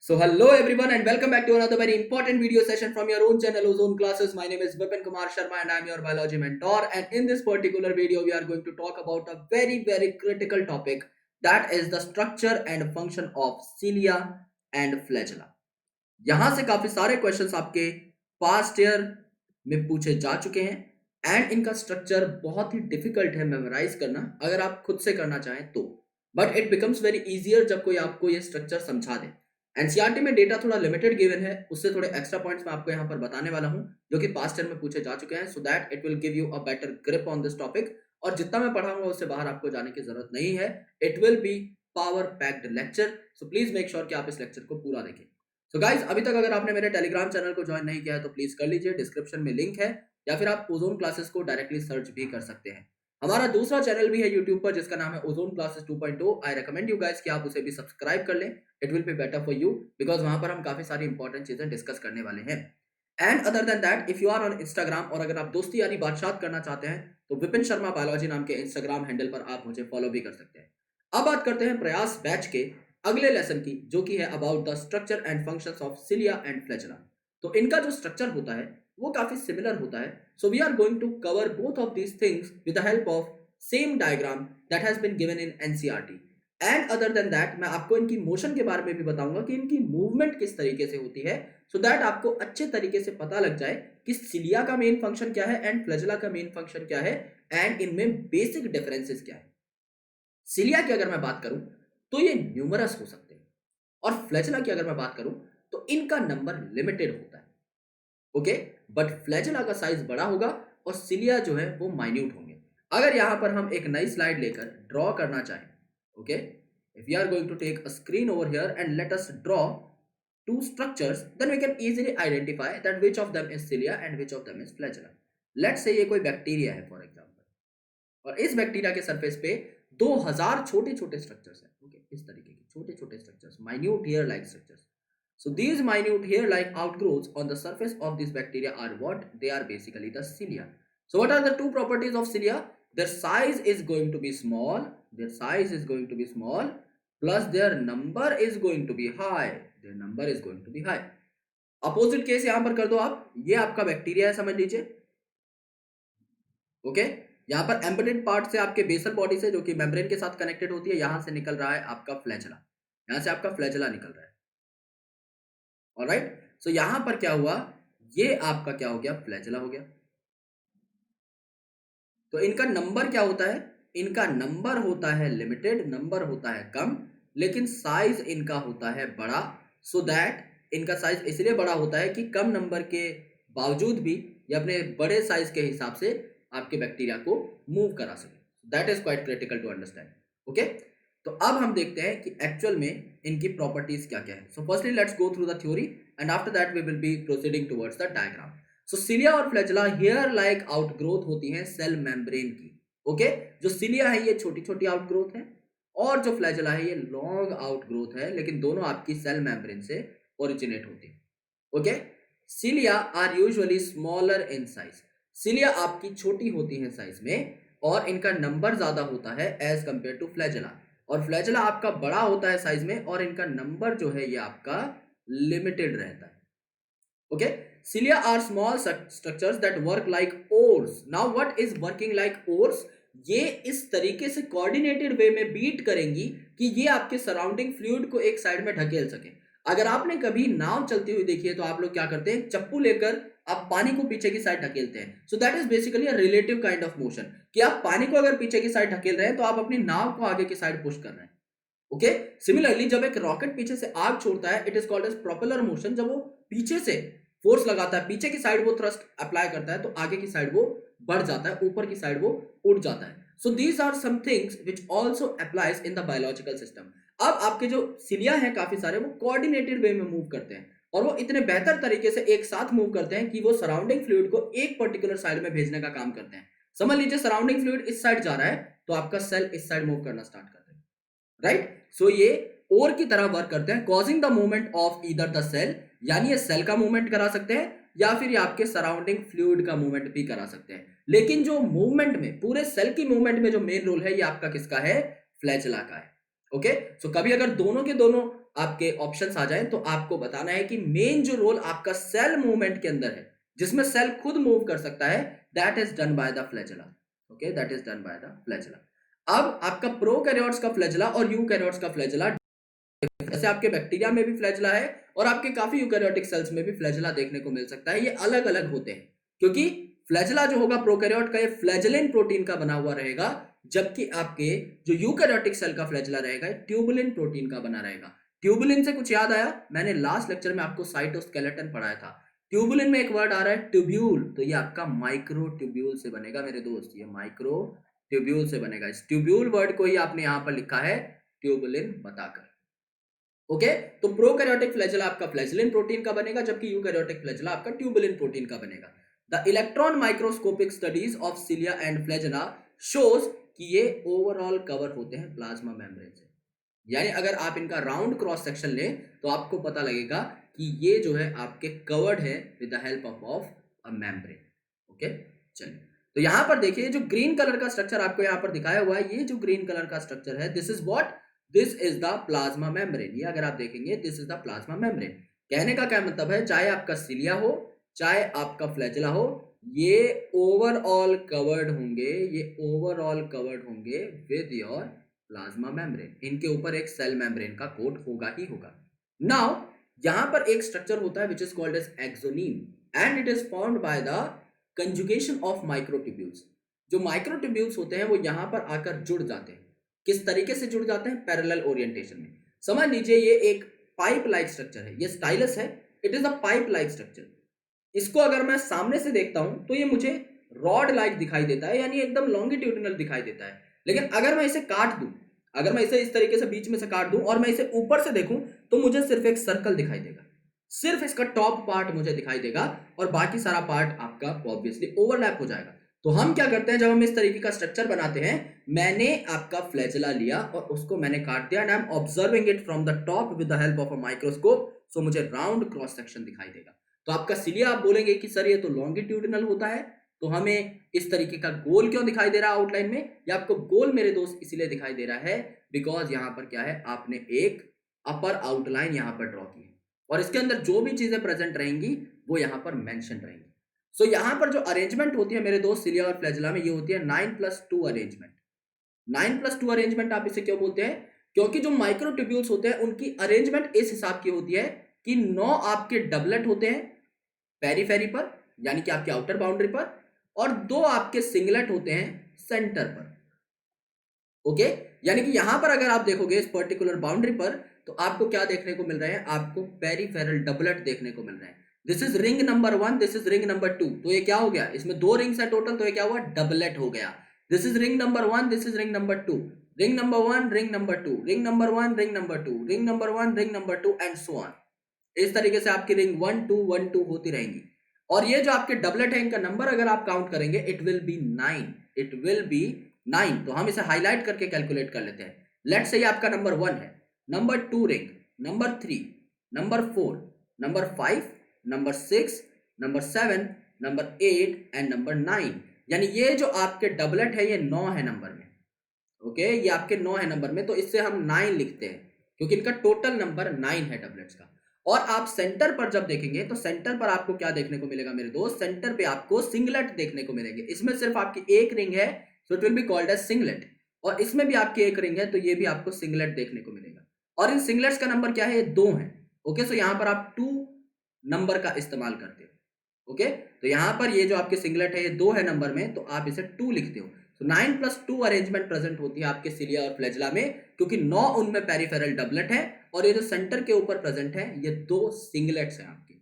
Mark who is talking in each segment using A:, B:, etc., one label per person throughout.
A: So hello everyone and welcome back to another very important video session from your own channel Ozone Classes. My name is Vipin Kumar Sharma and I am your biology mentor, and in this particular video we are going to talk about a very critical topic, that is the structure and function of cilia and flagella. यहाँ से काफी सारे questions आपके past year में पूछे जा चुके हैं एंड इनका स्ट्रक्चर बहुत ही डिफिकल्ट है मेमोराइज करना अगर आप खुद से करना चाहें तो, but it becomes very easier जब कोई आपको ये स्ट्रक्चर समझा दे। एनसीईआरटी में डेटा थोड़ा लिमिटेड गिवन है, उससे थोड़े एक्स्ट्रा पॉइंट्स मैं आपको यहाँ पर बताने वाला हूँ जो कि पास्ट ईयर में पूछे जा चुके हैं, so that it will give you a better grip on this topic. और जितना मैं पढ़ाऊंगा उससे बाहर आपको जाने की जरूरत नहीं है। It will B power packed lecture, so please make sure कि आप इस लेक्चर को पूरा देखें। सो गाइज, अभी तक अगर आपने मेरे टेलीग्राम चैनल को ज्वाइन नहीं किया है तो प्लीज कर लीजिए, डिस्क्रिप्शन में लिंक है, या फिर आप ओजोन क्लासेस को डायरेक्टली सर्च भी कर सकते हैं। हमारा दूसरा चैनल भी है यूट्यूब पर जिसका नाम है ozone classes 2.0। I recommend you guys कि आप उसे भी सब्सक्राइब कर लें। It will be better for you because वहां पर हम काफी सारी इंपॉर्टेंट चीजें डिस्कस करने वाले हैं। And other than that, if you are on Instagram और अगर आप दोस्ती यानी बातचीत करना चाहते हैं तो विपिन शर्मा बायोलॉजी नाम के इंस्टाग्राम हैंडल पर आप मुझे फॉलो भी कर सकते हैं। अब बात करते हैं प्रयास बैच के अगले लेसन की, जो कि है about the structure and functions of cilia and flagella. तो इनका जो स्ट्रक्चर होता है वो काफी सिमिलर होता है। So we are going to cover both of these things with the help of same diagram that has been given in NCERT. And other than that, मैं आपको इनकी मोशन के बारे में भी बताऊंगा कि इनकी मूवमेंट किस तरीके से होती है, सो दैट आपको अच्छे तरीके से पता लग जाए कि सिलिया का मेन फंक्शन क्या है एंड फ्लैचेला का मेन फंक्शन क्या है एंड इनमें बेसिक डिफरेंसेस क्या है। सिलिया की अगर मैं बात करूं तो ये न्यूमरस हो सकते हैं, और फ्लैचेला की अगर मैं बात करूं तो इनका नंबर लिमिटेड होता है। ओके, बट फ्लैचेला का साइज बड़ा होगा और सिलिया जो है वो माइन्यूट होंगे। अगर यहां पर हम एक नई स्लाइड लेकर ड्रॉ करना चाहें, okay, if we are going to take a screen over here and let us draw two structures, then we can easily identify that which of them is cilia and which of them is flagella. Let's say ये कोई bacteria है for example, और इस bacteria के surface पे 2000 छोटे छोटे structures हैं। ओके, इस तरीके के छोटे छोटे structures, minute hair like structures. So these minute hair-like outgrowths on the surface of these bacteria are what? They are basically the cilia. So what are the two properties of cilia? Their size is going to be small. Their size is going to be small. Plus their number is going to be high. Their number is going to be high. Opposite case यहां पर कर दो आप, ये आपका bacteria है समझ लीजिए। ओके, यहां पर एम्बेडेड पार्ट से आपके बेसल बॉडी से जो कि मेम्ब्रेन के साथ कनेक्टेड होती है, यहां से निकल रहा है आपका फ्लैचेला, यहां से आपका फ्लैचेला निकल रहा है। ऑलराइट, सो यहां पर क्या हुआ, ये आपका क्या हो गया, फ्लैचेला हो गया। तो इनका नंबर क्या होता है, इनका नंबर होता है लिमिटेड, नंबर होता है कम, लेकिन साइज इनका होता है बड़ा। सो दैट इनका साइज इसलिए बड़ा होता है कि कम नंबर के बावजूद भी ये अपने बड़े साइज के हिसाब से आपके बैक्टीरिया को मूव करा सके। That is quite critical to understand. Okay, तो अब हम देखते हैं कि एक्चुअल में इनकी प्रॉपर्टीज क्या क्या है। So firstly let's go through the theory and after that we will be proceeding towards the diagram. So cilia और फ्लैचेला हेयर लाइक आउटग्रोथ होती है सेल मेम्ब्रेन की। ओके, जो सिलिया है ये छोटी छोटी आउटग्रोथ है और जो फ्लैचेला है ये लॉन्ग आउटग्रोथ है, लेकिन दोनों आपकी सेल मेम्ब्रेन से ओरिजिनेट होती है। Okay, cilia are usually smaller in size. Cilia आपकी छोटी होती है साइज में और इनका नंबर ज्यादा होता है एज कंपेयर टू फ्लैचेला, और फ्लैचेला आपका बड़ा होता है साइज में और इनका नंबर जो है ये आपका लिमिटेड रहता है। Okay, cilia are small structures that work like oars. Now what is working like oars? ये इस तरीके से कोऑर्डिनेटेड वे में बीट करेंगी कि ये आपके सराउंडिंग फ्लूइड को एक साइड में ढकेल सके। अगर आपने कभी नाव चलती हुई देखी है तो आप लोग क्या करते हैं, चप्पू लेकर आप पानी को पीछे की साइड ढकेलते हैं। So that is basically a relative kind of motion, कि आप पानी को अगर पीछे की साइड ढकेल रहे हैं तो आप अपनी नाव को आगे की साइड पुश कर रहे हैं। ओके, सिमिलरली जब एक रॉकेट पीछे से आग छोड़ता है, it is called as propeller motion. जब वो पीछे से फोर्स लगाता है, पीछे की साइड वो थ्रस्ट अप्लाई करता है, तो आगे की साइड वो बढ़ जाता है, ऊपर की साइड वो उड़ जाता है। So these are some things which also applies in the biological system. अब आपके जो सिलिया है काफी सारे वो कोऑर्डिनेटेड वे में मूव करते हैं, और वो इतने बेहतर तरीके से एक साथ मूव करते हैं कि वो सराउंडिंग फ्लूइड को एक पर्टिकुलर साइड में भेजने का काम करते हैं। समझ लीजिए सराउंडिंग फ्लूइड इस साइड जा रहा है तो आपका सेल इस साइड मूव करना स्टार्ट करता है, राइट। सो ये ओर की तरह वर्क करते हैं, causing the movement of either the cell, यानी ये सेल का मूवमेंट करा सकते हैं या फिर ये आपके सराउंडिंग फ्लूइड का मूवमेंट भी करा सकते हैं। लेकिन जो मूवमेंट में, पूरे सेल की मूवमेंट में जो मेन रोल है ये आपका किसका है, फ्लैचेला का है। ओके, सो कभी अगर दोनों के दोनों आपके ऑप्शंस आ जाएं तो आपको बताना है कि मेन जो रोल आपका सेल मूवमेंट के अंदर है, जिसमें सेल खुद मूव कर सकता है, that is done by the flagella. Okay, that is done by the flagella. अब आपका प्रोकैरियोट्स का फ्लैजेला और यूकैरियोट्स का फ्लैजेला, जैसे आपके बैक्टीरिया में भी फ्लैजेला है और आपके काफी यूकैरियोटिक सेल्स में भी फ्लैजेला देखने को मिल सकता है, ये अलग अलग होते हैं क्योंकि फ्लैजेला जो होगा प्रोकैरियोट का, ये फ्लैजेलिन प्रोटीन का बना हुआ रहेगा, जबकि आपके जो यूकैरियोटिक सेल का फ्लैजेला रहेगा ट्यूबुलिन प्रोटीन का बना रहेगा। ट्यूबुलिन से कुछ याद आया? मैंने लास्ट लेक्चर में आपको साइटोस्केलेटन पढ़ाया था। ट्यूबुलिन में एक वर्ड आ रहा है ट्यूब्यूल, तो ये आपका माइक्रो ट्यूब्यूल से बनेगा मेरे दोस्त, ये माइक्रो ट्यूब्यूल से बनेगा। इस ट्यूब्यूल वर्ड को ही आपने यहां पर लिखा है ट्यूबुलिन बताकर। ओके, तो प्रोकैरियोटिक फ्लैजेला आपका फ्लैजेलिन प्रोटीन का बनेगा, जबकि यूकैरियोटिक फ्लैजेला आपका ट्यूबुलिन प्रोटीन का बनेगा। The electron microscopic studies of cilia and flagella shows कि ये ओवरऑल कवर होते हैं प्लाज्मा मेम्ब्रेन से। यानी अगर आप इनका राउंड क्रॉस सेक्शन लें तो आपको पता लगेगा कि ये जो है आपके कवर्ड है with the help of a membrane. Okay, चलिए, तो यहां पर देखिए जो ग्रीन कलर का स्ट्रक्चर आपको यहां पर दिखाया हुआ है, ये जो ग्रीन कलर का स्ट्रक्चर है, this is what, this is the plasma membrane. ये अगर आप देखेंगे this is the plasma membrane. कहने का क्या मतलब है, चाहे आपका सिलिया हो चाहे आपका फ्लैजेला हो, ये ओवरऑल कवर्ड होंगे, ये ओवरऑल कवर्ड होंगे विद योर प्लाज्मा मेम्ब्रेन। इनके ऊपर एक सेल मेम्ब्रेन का कोट होगा ही होगा। नाउ यहां पर एक स्ट्रक्चर होता है which is called as axoneme and it is formed by the conjugation of microtubules. जो माइक्रोट्यूब्यूल्स होते हैं वो यहां पर आकर जुड़ जाते हैं। किस तरीके से जुड़ जाते हैं? पैरेलल ओरिएंटेशन में। समझ लीजिए ये एक पाइप लाइक स्ट्रक्चर है, ये स्टाइलस है, it is a pipe like structure. इसको अगर मैं सामने से देखता हूं तो ये मुझे रॉड लाइक दिखाई देता है, यानी एकदम लॉन्गिट्यूडिनल दिखाई देता है। लेकिन अगर मैं इसे काट दूं, अगर मैं इसे इस तरीके से बीच में से काट दूं और मैं इसे ऊपर से देखूं तो मुझे सिर्फ एक सर्कल दिखाई देगा, सिर्फ इसका टॉप पार्ट मुझे दिखाई देगा और बाकी सारा पार्ट आपका ऑब्वियसली ओवरलैप हो जाएगा। तो हम क्या करते हैं जब हम इस तरीके का स्ट्रक्चर बनाते हैं, मैंने आपका फ्लैजेला लिया और उसको मैंने काट दिया and I am observing it from the top with the help of a microscope, so मुझे राउंड क्रॉस सेक्शन दिखाई देगा। तो आपका सिलिया आप बोलेंगे कि सर ये तो लॉन्गिट्यूडिनल होता है, तो हमें इस तरीके का गोल क्यों दिखाई दे रहा है आउटलाइन में? या आपको गोल मेरे दोस्त इसलिए दिखाई दे रहा है बिकॉज यहां पर क्या है, आपने एक अपर आउटलाइन यहां पर ड्रॉ की है और इसके अंदर जो भी चीजें प्रेजेंट रहेंगी वो यहां पर मेंशन रहेंगी। सो यहां पर जो अरेंजमेंट होती है मेरे दोस्त सिलिया और फ्लैजेला में, ये होती है 9+2 अरेंजमेंट। 9+2 अरेंजमेंट आप इसे क्यों बोलते हैं? क्योंकि जो माइक्रोट्यूब्यूल्स होते हैं उनकी अरेंजमेंट इस हिसाब की होती है कि 9 आपके डबलेट होते हैं पेरीफेरी पर, यानी कि आपके आउटर बाउंड्री पर, और 2 आपके सिंगलेट होते हैं सेंटर पर। ओके, यानी कि यहां पर अगर आप देखोगे इस पर्टिकुलर बाउंड्री पर तो आपको क्या देखने को मिल रहे हैं? आपको पेरीफेरल डबलेट देखने को मिल रहे हैं। This is ring number 1, this is ring number 2। तो ये क्या हो गया? इसमें 2 रिंग्स है टोटल, तो ये क्या हुआ? डबलेट हो गया। This is ring number 1, this is ring number 2, ring number 1, ring number 2, ring number 1, ring number 2, ring number 1, ring number 2 and so on. इस तरीके से आपकी रिंग 1 2 1 2 होती रहेंगी। और ये जो आपके डबलेट है इनका नंबर अगर आप काउंट करेंगे it will B 9, it will B 9। तो हम इसे हाईलाइट करके कैलकुलेट कर लेते हैं। लेट्स से ये आपका नंबर 1 है, number 2 ring, number 3, number 4, number 5, number 6, number 7, number 8 and number 9। यानी ये जो आपके डबलेट है ये 9 है नंबर में। ओके, ये आपके 9 है नंबर में, तो इससे हम 9 लिखते हैं क्योंकि इनका टोटल नंबर 9 है डबलेट्स का। और आप सेंटर पर जब देखेंगे तो सेंटर पर आपको क्या देखने को मिलेगा मेरे दोस्त? सेंटर पे आपको सिंगलेट देखने को मिलेंगे। इसमें सिर्फ आपकी एक रिंग है, so it will be called as singlet. और इसमें भी आपकी एक रिंग है, तो ये भी आपको सिंगलेट देखने को मिलेगा। और इन सिंगलेट्स का नंबर क्या है? 2 है। ओके, सो यहां पर आप 2 नंबर का इस्तेमाल करते हो। ओके, तो यहां पर ये जो आपके सिंगलेट है ये 2 है नंबर में, तो आप इसे 2 लिखते हो। तो 9+2 अरेंजमेंट प्रेजेंट होती है आपके सिलिया और फ्लैजेला में, क्योंकि 9 उनमें पेरिफेरल डबलेट है और ये जो सेंटर के ऊपर प्रेजेंट है ये 2 सिंगलेट्स हैं आपके।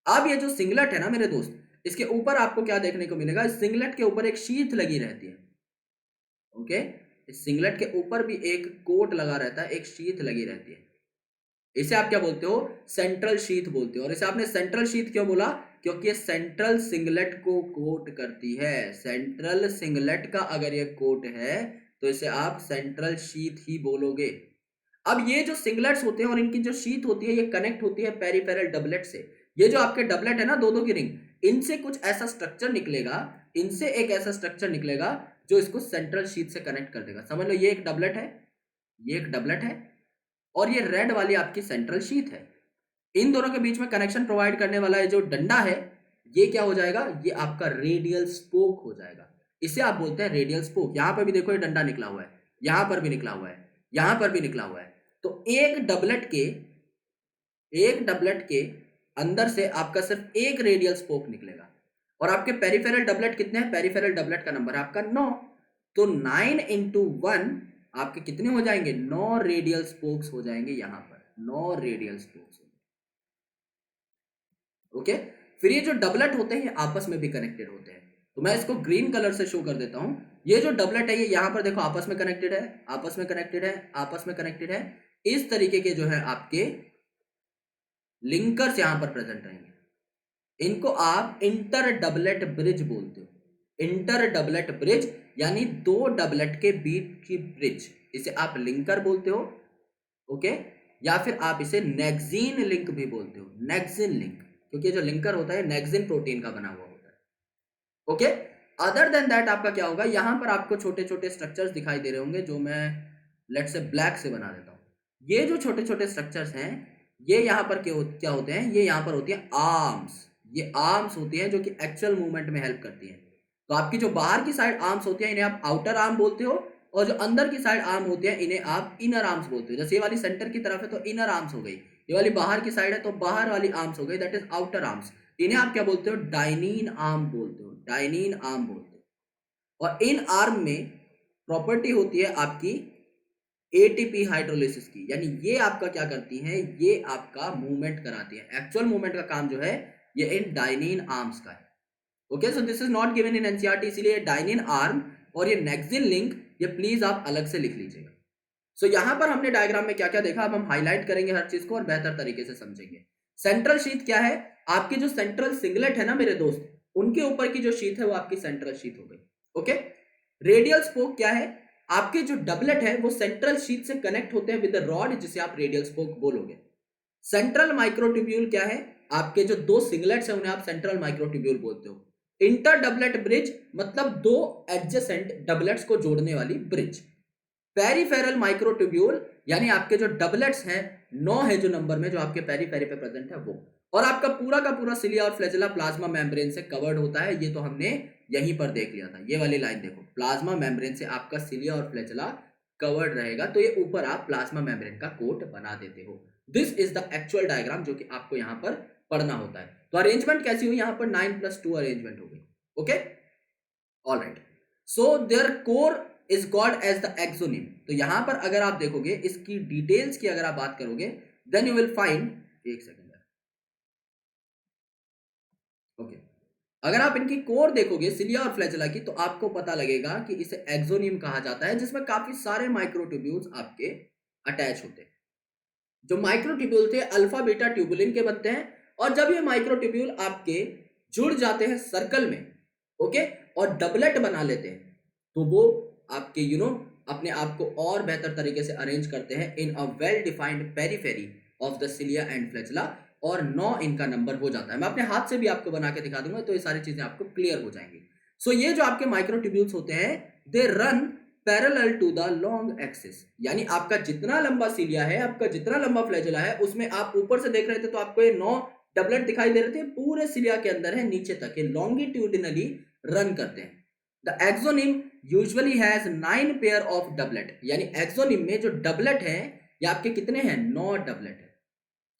A: अब ये जो सिंगलेट है ना मेरे दोस्त, इसके ऊपर आपको क्या देखने को मिलेगा? इस सिंगलेट के ऊपर एक शीथ लगी रहती है। ओके, इस सिंगलेट के ऊपर भी एक कोट लगा रहता है, एक शीथ लगी रहती है। इसे आप क्या बोलते हो? सेंट्रल शीथ बोलते हो। और इसे आपने सेंट्रल शीथ क्यों बोला? क्योंकि ये सेंट्रल सिंगलेट को कोट करती है। सेंट्रल सिंगलेट का अगर ये कोट है तो इसे आप सेंट्रल शीथ ही बोलोगे। अब ये जो सिंगलेट्स होते हैं और इनकी जो शीथ होती है ये कनेक्ट होती है पेरिफेरल डबलेट से। ये जो आपके डबलेट है ना, दो दो की रिंग, इनसे कुछ ऐसा स्ट्रक्चर निकलेगा, इनसे एक ऐसा स्ट्रक्चर निकलेगा जो इसको सेंट्रल शीथ से कनेक्ट कर देगा। समझ लो ये एक डबलेट है, ये एक डबलेट है और ये रेड वाली आपकी सेंट्रल शीथ है। इन दोनों के बीच में कनेक्शन प्रोवाइड करने वाला ये जो डंडा है, ये क्या हो जाएगा, ये आपका रेडियल स्पोक हो जाएगा। इसे आप बोलते हैं रेडियल स्पोक। यहां पर भी देखो ये डंडा निकला हुआ है, यहां पर भी निकला हुआ है, यहां पर भी निकला हुआ है। तो एक डबलेट के अंदर से आपका सिर्फ एक रेडियल स्पोक निकलेगा। और आपके पेरिफेरल डबलेट कितने हैं, पेरिफेरल डबलेट का नंबर है आपका 9। तो 9 इंटू 1 आपके कितने हो जाएंगे, 9 रेडियल स्पोक्स हो जाएंगे यहां पर, 9 रेडियल स्पोक्स। ओके, फिर ये जो डबलेट होते हैं ये आपस में भी कनेक्टेड होते हैं। तो मैं इसको ग्रीन कलर से शो कर देता हूं। ये जो डबलेट है ये यहां पर देखो आपस में कनेक्टेड है, आपस में कनेक्टेड है, आपस में कनेक्टेड है। इस तरीके के जो है आपके लिंकर्स यहां पर प्रेजेंट रहेंगे। इनको आप इंटर डबलेट ब्रिज बोलते हो। इंटर डबलेट ब्रिज यानी दो डबलेट के बीच की ब्रिज, इसे आप लिंकर बोलते हो। ओके, या फिर आप इसे नेक्सिन लिंक भी बोलते हो, नेक्सिन लिंक, क्योंकि जो लिंकर होता है नेक्सिन प्रोटीन का बना हुआ होता है। ओके, अदर देन दैट आपका क्या होगा, यहां पर आपको छोटे छोटे स्ट्रक्चर्स दिखाई दे रहे होंगे जो मैं लेट्स से ब्लैक से बना देता हूं। ये जो छोटे छोटे स्ट्रक्चर्स हैं ये यहाँ पर क्या होते हैं, ये यहाँ पर होती है आर्म्स। ये आर्म्स होती हैं जो कि एक्चुअल मूवमेंट में हेल्प करती हैं। तो आपकी जो बाहर की साइड आर्म्स होती हैं इन्हें आप आउटर आर्म बोलते हो, और जो अंदर की साइड आर्म होती है इन्हें आप इनर आर्म्स बोलते हो। जैसे ये वाली सेंटर की तरफ है तो इनर आर्म्स हो गई, ये वाली बाहर की साइड है तो बाहर वाली आर्म्स हो गई, दैट इज आउटर आर्म्स। इन्हें आप क्या बोलते हो, डाइनिन आर्म बोलते हो, डाइनिन आर्म बोलते हो। और इन आर्म में प्रॉपर्टी होती है आपकी एटीपी हाइड्रोलिसिस की, यानी ये आपका क्या करती है, ये आपका मूवमेंट कराती है। एक्चुअल मूवमेंट का काम जो है ये इन डाइनिन आर्म्स का है। Okay, so this is not given in NCERT, इसीलिए डाइनिन आर्म और ये नेक्सिन लिंक ये प्लीज आप अलग से लिख लीजिएगा। सो यहां पर हमने डायग्राम में क्या क्या देखा, अब हम हाईलाइट करेंगे हर चीज को और बेहतर तरीके से समझेंगे। सेंट्रल शीथ क्या है, आपकी जो सेंट्रल सिंगलेट है ना मेरे दोस्त, उनके ऊपर की जो शीथ है वो आपकी सेंट्रल शीथ हो गई। ओके, रेडियल स्पोक क्या है, आपके जो डबलेट है वो सेंट्रल शीथ से कनेक्ट होते हैं विद रॉड, जिसे आप रेडियल स्पोक बोलोगे। सेंट्रल माइक्रोट्यूब्यूल क्या है, आपके जो दो सिंगलेट्स हैं उन्हें आप सेंट्रल माइक्रोट्यूब्यूल बोलते हो। इंटर डबलेट ब्रिज मतलब दो एडजेसेंट डबलेट्स को जोड़ने वाली ब्रिज। पेरिफेरल माइक्रोट्यूब्यूल यानी आपके जो डबलेट्स हैं 9 है जो नंबर में, जो आपके पेरीफेरी पे प्रेजेंट है वो। और आपका पूरा का पूरा सिलिया और फ्लैजेला प्लाज्मा मेम्ब्रेन से कवर्ड होता है, ये तो हमने यहीं पर देख लिया था। ये वाली लाइन देखो, प्लाज्मा मेम्ब्रेन से आपका सिलिया और फ्लैजेला कवर्ड रहेगा, तो ये ऊपर आप प्लाज्मा मेम्ब्रेन का कोट बना देते हो। This is the actual diagram जो कि आपको यहाँ पर पढ़ना होता है। तो अरेंजमेंट कैसी हुई, यहाँ पर 9+2 अरेंजमेंट हो गई। Okay, alright, so there core is called as the axoneme. तो यहां पर अगर आप देखोगे इसकी डिटेल्स की अगर आप बात करोगे, देन यू विल फाइंड, एक सेकंड, ओके, अगर आप इनकी कोर देखोगे सिलिया और फ्लैजेला की, तो आपको पता लगेगा कि इसे एक्सोनियम कहा जाता है, जिसमें काफी सारे माइक्रोट्यूब्यूल्स आपके अटैच होते हैं। जो माइक्रोट्यूब्यूल थे अल्फा बीटा ट्यूबुलिन के बनते हैं, और जब ये माइक्रोट्यूब्यूल आपके जुड़ जाते हैं सर्कल में, ओके, और डबलेट बना लेते हैं, तो वो आपके अपने आप को और बेहतर तरीके से अरेंज करते हैं in a well defined periphery of the cilia and flagella, और 9 इनका नंबर हो जाता है। मैं अपने हाथ से भी आपको बना के दिखा दूंगा, तो ये सारी चीजें आपको क्लियर हो जाएंगी। सो ये जो आपके माइक्रोट्यूब्यूल्स होते हैं, they run parallel to the long axis, यानी आपका जितना लंबा सिलिया है, आपका जितना लंबा फ्लैजेला है, उसमें आप ऊपर से देख रहे थे तो आपको ये 9 डबलेट दिखाई दे रहे थे, पूरे सिलिया के अंदर है नीचे तक, ये लॉन्गिट्यूडिनली रन करते हैं। The exonym usually has 9 pair of doublet, यानी एक्सोनिम में जो डबलेट है ये आपके कितने हैं, 9 डबलेट है।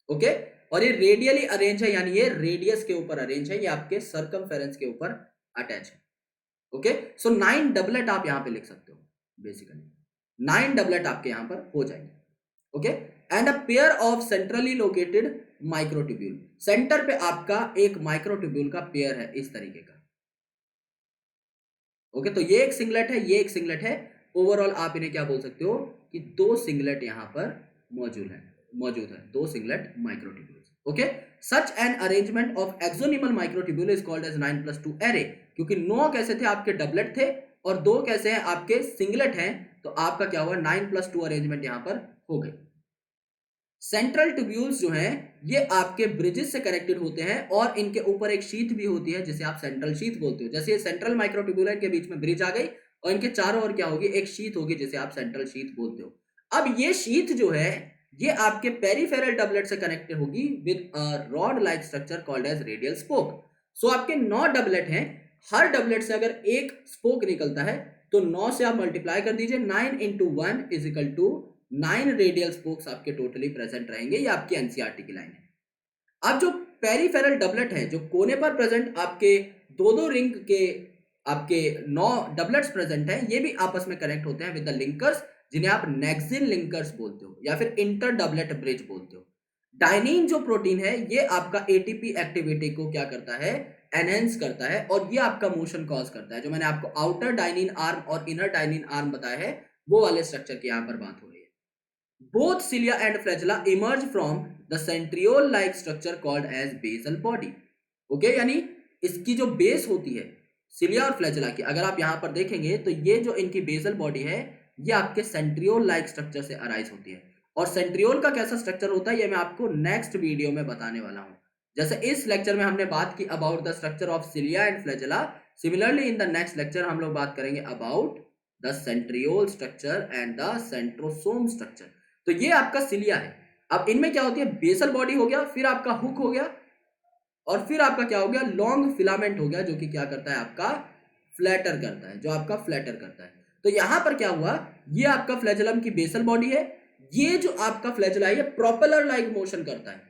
A: ओके, और ये रेडियली अरेंज है, यानी ये रेडियस के ऊपर अरेंज है, ये आपके सर्कमफेरेंस के ऊपर अटैच है। ओके, सो 9 डबलेट आप यहां पे लिख सकते हो, बेसिकली 9 डबलेट आपके यहां पर हो जाएंगे। Okay, and a pair of centrally located microtubule, centre पे आपका एक माइक्रोट्यूब्यूल का पेयर है इस तरीके का। ओके, तो ये एक सिंगलेट है, ये एक सिंगलेट है, ओवरऑल आप इन्हें क्या बोल सकते हो कि 2 सिंगलेट यहां पर मौजूद है 2 singlet microtubules. Okay, such an arrangement of axonemal microtubule is called as 9+2 array, क्योंकि 9 कैसे थे आपके डबलेट थे और 2 कैसे हैं आपके सिंगलेट हैं, तो आपका क्या हुआ 9+2 अरेंजमेंट यहां पर हो गई। सेंट्रल ट्यूब्यूल्स जो हैं ये आपके ब्रिजेस से कनेक्टेड होते हैं, और इनके ऊपर एक शीथ भी होती है जिसे आप सेंट्रल शीथ बोलते हो। जैसे ये सेंट्रल माइक्रोट्यूब्यूल के बीच में ब्रिज आ गई, और इनके चारों ओर क्या होगी, एक शीथ होगी जिसे आप सेंट्रल शीथ बोलते हो। अब ये शीथ जो है ये आपके पेरिफेरल डबलेट से कनेक्टेड होगी with a rod like structure called as radial spoke. So आपके 9 डबलेट हैं, हर डबलेट से अगर एक स्पोक निकलता है तो 9 से आप मल्टीप्लाई कर दीजिए, 9 into 1 is equal to 9 radial spokes आपके टोटली प्रेजेंट रहेंगे। ये आपकी एनसीईआरटी की लाइन है। अब जो पेरिफेरल डबलेट है, जो कोने पर प्रेजेंट आपके दो दो रिंग के आपके 9 डबलेट्स प्रेजेंट हैं, ये भी आपस में कनेक्ट होते हैं विद द लिंकर्स, जिन्हें आप नेक्सिन लिंकर्स बोलते हो या फिर इंटर डबलेट ब्रिज बोलते हो। डाइनिन जो प्रोटीन है ये आपका एटीपी एक्टिविटी को क्या करता है, एनहेंस करता है, और ये आपका मोशन कॉज करता है। जो मैंने आपको आउटर डाइनिन आर्म और इनर डाइनिन आर्म बताया है, वो वाले स्ट्रक्चर की यहां पर बात हो रही है। Both cilia and flagella emerge from the centriole-like structure called as basal body. Okay, यानी इसकी जो बेस होती है सिलिया और फ्लैजेला की, अगर आप यहां पर देखेंगे तो ये जो इनकी बेसल बॉडी है ये आपके सेंट्रियोल लाइक स्ट्रक्चर से अराइज होती है। और सेंट्रियोल का कैसा स्ट्रक्चर होता है ये मैं आपको नेक्स्ट वीडियो में बताने वाला हूं। जैसे इस लेक्चर में हमने बात की about the structure of cilia and flagella, similarly in the next lecture हम लोग बात करेंगे about the centriole structure and the centrosome structure. तो ये आपका सिलिया है। अब इनमें क्या होती है, बेसल बॉडी हो गया, फिर आपका हुक हो गया, और फिर आपका क्या हो गया, लॉन्ग फिलामेंट हो गया, जो कि क्या करता है आपका फ्लैटर करता है, जो आपका फ्लैटर करता है। तो यहां पर क्या हुआ, ये आपका फ्लैजेलम की बेसल बॉडी है, ये जो आपका फ्लैजेला है ये प्रोपेलर लाइक मोशन करता है।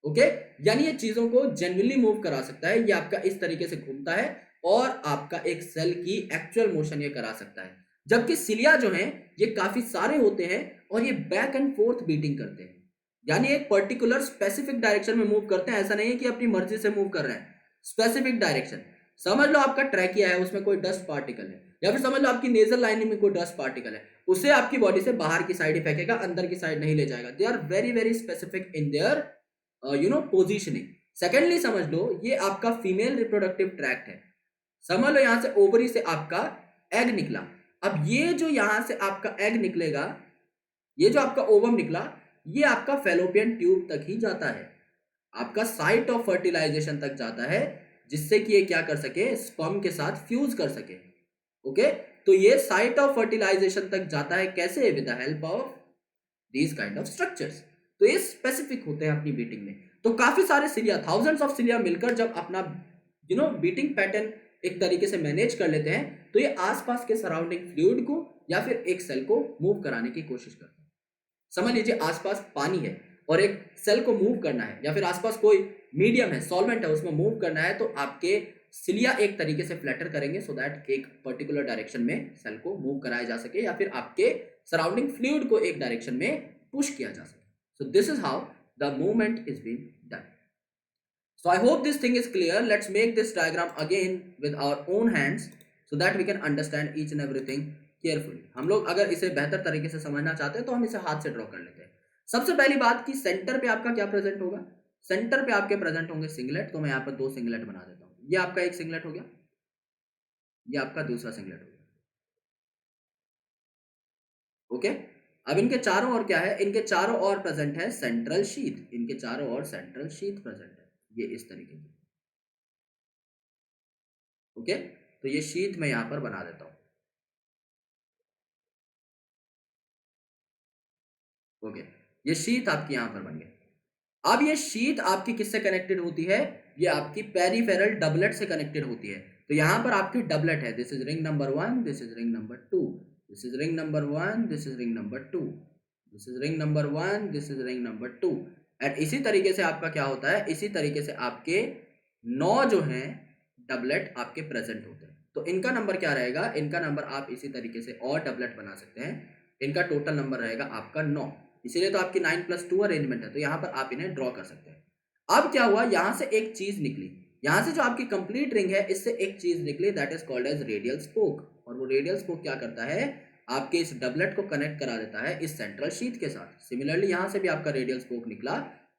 A: ओके, यानी ये चीजों को जनरली मूव करा सकता है, ये आपका इस तरीके से घूमता है और आपका एक सेल की एक्चुअल मोशन ये करा सकता है। जबकि सिलिया जो है ये काफी सारे होते हैं और ये बैक एंड फोर्थ बीटिंग करते हैं, यानी एक पर्टिकुलर स्पेसिफिक डायरेक्शन में मूव करते हैं। ऐसा नहीं है कि अपनी मर्जी से मूव कर रहे हैं, स्पेसिफिक डायरेक्शन। समझ लो आपका ट्रैकिया है, उसमें कोई डस्ट पार्टिकल है, या फिर समझ लो आपकी नेजल लाइनिंग में कोई डस्ट पार्टिकल है, उसे आपकी बॉडी से बाहर की साइड ही फेंकेगा, अंदर की साइड नहीं ले जाएगा। They are very very specific in their positioning. Secondly समझ लो ये आपका फीमेल रिप्रोडक्टिव ट्रैक्ट है। समझ लो यहां से ओवरी से आपका एग निकला। अब ये जो यहां से आपका एग निकलेगा, ये जो आपका ओवम निकला, ये आपका फेलोपियन ट्यूब तक ही जाता है, आपका साइट ऑफ फर्टिलाइजेशन तक जाता है, जिससे कि ये क्या कर सके, स्पर्म के साथ फ्यूज कर सके। ओके, तो ये साइट ऑफ फर्टिलाइजेशन तक जाता है कैसे, with the help of these kind of structures. तो ये स्पेसिफिक होते हैं अपनी बीटिंग में। तो काफी सारे सिलिया, थाउजेंड्स ऑफ सिलिया मिलकर जब अपना बीटिंग पैटर्न एक तरीके से मैनेज कर लेते हैं, तो ये आसपास के सराउंडिंग फ्लूइड को या फिर एक सेल को मूव कराने की कोशिश करते हैं। समझ लीजिए आसपास पानी है और एक सेल को मूव करना है, या फिर आसपास कोई मीडियम है, सॉल्वेंट है, उसमें मूव करना है, तो आपके सिलिया एक तरीके से फ्लैटर करेंगे सो दैट एक पर्टिकुलर डायरेक्शन में सेल को मूव कराया जा सके, या फिर आपके सराउंडिंग फ्लूइड को एक डायरेक्शन में पुश किया जा सके। So this is how the movement is being done. So I hope this thing is clear. Let's make this diagram again with our own hands so that we can understand each and everything carefully. हम लोग अगर इसे बेहतर तरीके से समझना चाहते हैं तो हम इसे हाथ से ड्रॉ कर लेते हैं। सबसे पहली बात कि सेंटर पे आपका क्या प्रेजेंट होगा, सेंटर पे आपके प्रेजेंट होंगे सिंगलेट। तो मैं यहाँ पर 2 सिंगलेट बना देता हूँ। ये आपका एक सिंगलेट हो गया, ये आपका दूसरा सिंगलेट हो गया। ओके, अब इनके चारों ओर क्या है, इनके चारों ओर प्रेजेंट है सेंट्रल शीथ, इनके चारों ओर सेंट्रल शीथ प्रेजेंट है, ये इस तरीके की। ओके, तो ये शीथ मैं यहां पर बना देता हूं। ओके, ये शीथ आपकी यहां पर बन गई। अब ये शीथ आपकी किससे कनेक्टेड होती है, ये आपकी पेरिफेरल डबलेट से कनेक्टेड होती है। तो यहां पर आपकी डबलेट है, this is ring number 1, this is ring number 2, this is ring number 1, this is ring number 2, this is ring number 1, this is ring number 2। And इसी तरीके से आपका क्या होता है, इसी तरीके से आपके 9 जो हैं डबलेट आपके प्रेजेंट होते हैं। तो इनका नंबर क्या रहेगा, इनका नंबर आप इसी तरीके से और डबलेट बना सकते हैं। इनका टोटल नंबर रहेगा आपका 9, इसीलिए तो आपकी 9+2 अरेंजमेंट है। तो यहाँ पर आप इन्हें ड्रॉ कर सकते हैं। अब क्या हुआ, यहां से एक चीज निकली, यहां से जो आपकी कंप्लीट रिंग है इससे एक चीज निकली, that is called as radial spoke. और वो रेडियल स्पोक क्या करता है, आपके इस डबलेट को कनेक्ट करा देता है इस सेंट्रल शीथ के साथ। सिमिलरली यहां से भी आपका रेडियल स्पोक निकला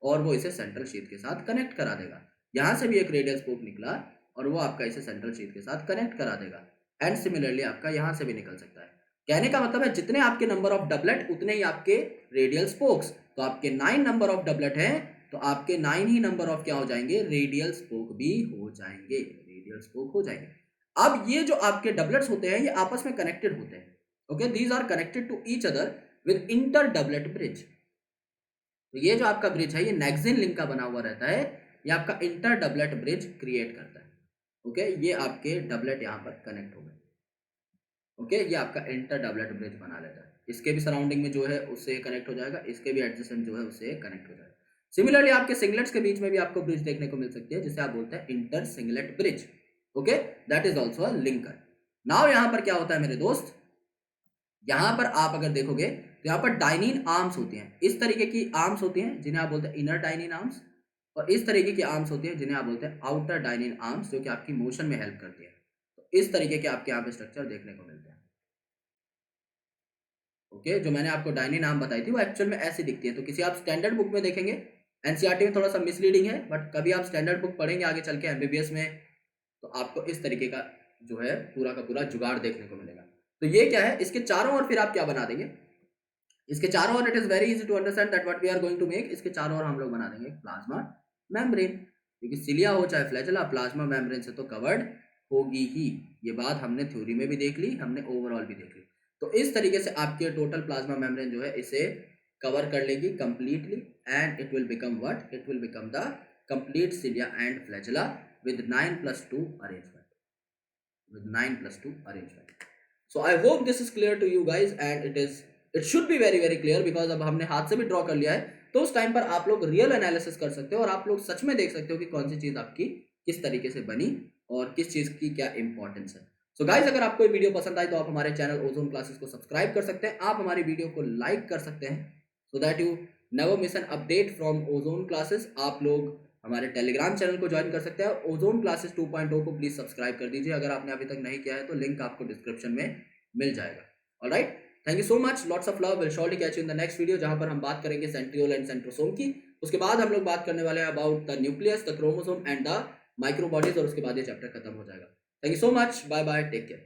A: और वो इसे सेंट्रल शीथ के साथ कनेक्ट करा देगा। यहां से भी एक रेडियल स्पोक निकला और वो आपका इसे सेंट्रल शीथ के साथ कनेक्ट करा देगा। एंड सिमिलरली आपका यहां से भी निकल सकता है। कहने का मतलब है जितने आपके नंबर ऑफ डबलेट उतने ही आपके रेडियल स्पोक्स। तो आपके 9 नंबर ऑफ डबलेट हैं, तो आपके 9 ही नंबर ऑफ क्या हो जाएंगे, रेडियल स्पोक भी हो जाएंगे, रेडियल स्पोक हो जाएंगे। अब ये जो आपके डबलेट्स होते हैं ये आपस में कनेक्टेड होते हैं। Okay, these are connected to each other with inter doublet bridge. तो ये जो आपका ब्रिज है ये नेक्सिन लिंक का बना हुआ रहता है, ये आपका इंटर डबलेट ब्रिज क्रिएट करता है। ओके, ये आपके डबलेट यहाँ पर कनेक्ट हो गए। ओके, ये आपका इंटर डबलेट ब्रिज बना लेता है। इसके भी सराउंडिंग में जो है उससे कनेक्ट हो जाएगा, इसके भी एडजेसेंट जो है उससे कनेक्ट हो जाएगा। सिमिलरली आपके सिंगलेट्स के बीच में भी आपको ब्रिज देखने को मिल सकती है, जिसे आप बोलते हैं inter singlet bridge. Okay, that is also a linker. Now यहाँ पर क्या होता है मेरे दोस्त, यहाँ पर आप अगर देखोगे तो यहाँ पर डाइनिन आर्म्स होती हैं, इस तरीके की आर्म्स होती हैं जिन्हें आप बोलते हैं इनर डाइनिन आर्म्स, और इस तरीके की आर्म्स होती हैं जिन्हें आप बोलते हैं आउटर डाइनिन आर्म्स, जो कि आपकी मोशन में हेल्प करती है। तो इस तरीके के आपके यहाँ पे स्ट्रक्चर देखने को मिलते हैं। ओके, जो मैंने आपको डाइनिन आर्म बताई थी वो एक्चुअल में ऐसी दिखती है। तो किसी आप स्टैंडर्ड बुक में देखेंगे, एनसीईआरटी में थोड़ा सा मिसलीडिंग है, बट कभी आप स्टैंडर्ड बुक पढ़ेंगे आगे चल के एमबीबीएस में, तो आपको इस तरीके का जो है पूरा का पूरा जुगाड़ देखने को मिलेगा। तो ये क्या है, इसके चारों ओर फिर आप क्या बना देंगे, इसके चारों ओर it is very easy to understand that what we are going to make, इसके चारों ओर हम लोग बना देंगे प्लाज्मा मेम्ब्रेन, क्योंकि सिलिया हो चाहे फ्लैजेला, प्लाज्मा मेम्ब्रेन से तो कवर्ड होगी ही। ये बात हमने थ्योरी में भी देख ली, हमने ओवरऑल भी देख ली। तो इस तरीके से आपके टोटल प्लाज्मा मेम्ब्रेन जो है इसे कवर कर लेगी completely, and it will become what, it will become the complete cilia and flagella with 9+2 arrangement, with 9+2 arrangement. So I hope this is clear to you guys, and it should be very very clear, because अब हमने हाथ से भी draw कर लिया है, तो उस टाइम पर आप लोग रियल एनालिसिस कर सकते हो और आप लोग सच में देख सकते हो कि कौन सी चीज आपकी किस तरीके से बनी और किस चीज की क्या इंपॉर्टेंस है। सो गाइज, अगर आपको ये वीडियो पसंद आई तो आप हमारे चैनल ओजोन क्लासेस को सब्सक्राइब कर सकते हैं, आप हमारी वीडियो को लाइक कर सकते हैं, so that you never miss an update from ozone classes. आप लोग हमारे टेलीग्राम चैनल को ज्वाइन कर सकते हैं, ओजोन क्लासेस 2.0 को प्लीज सब्सक्राइब कर दीजिए अगर आपने अभी तक नहीं किया है, तो लिंक आपको डिस्क्रिप्शन में मिल जाएगा। Alright, thank you so much, lots of love, will surely catch you in the next video, जहां पर हम बात करेंगे सेंट्रियोल एंड सेंट्रोसोम की। उसके बाद हम लोग बात करने वाले हैं about the nucleus, the chromosome and the microbodies, और उसके बाद ये चैप्टर खत्म हो जाएगा। Thank you so much, bye bye, take care.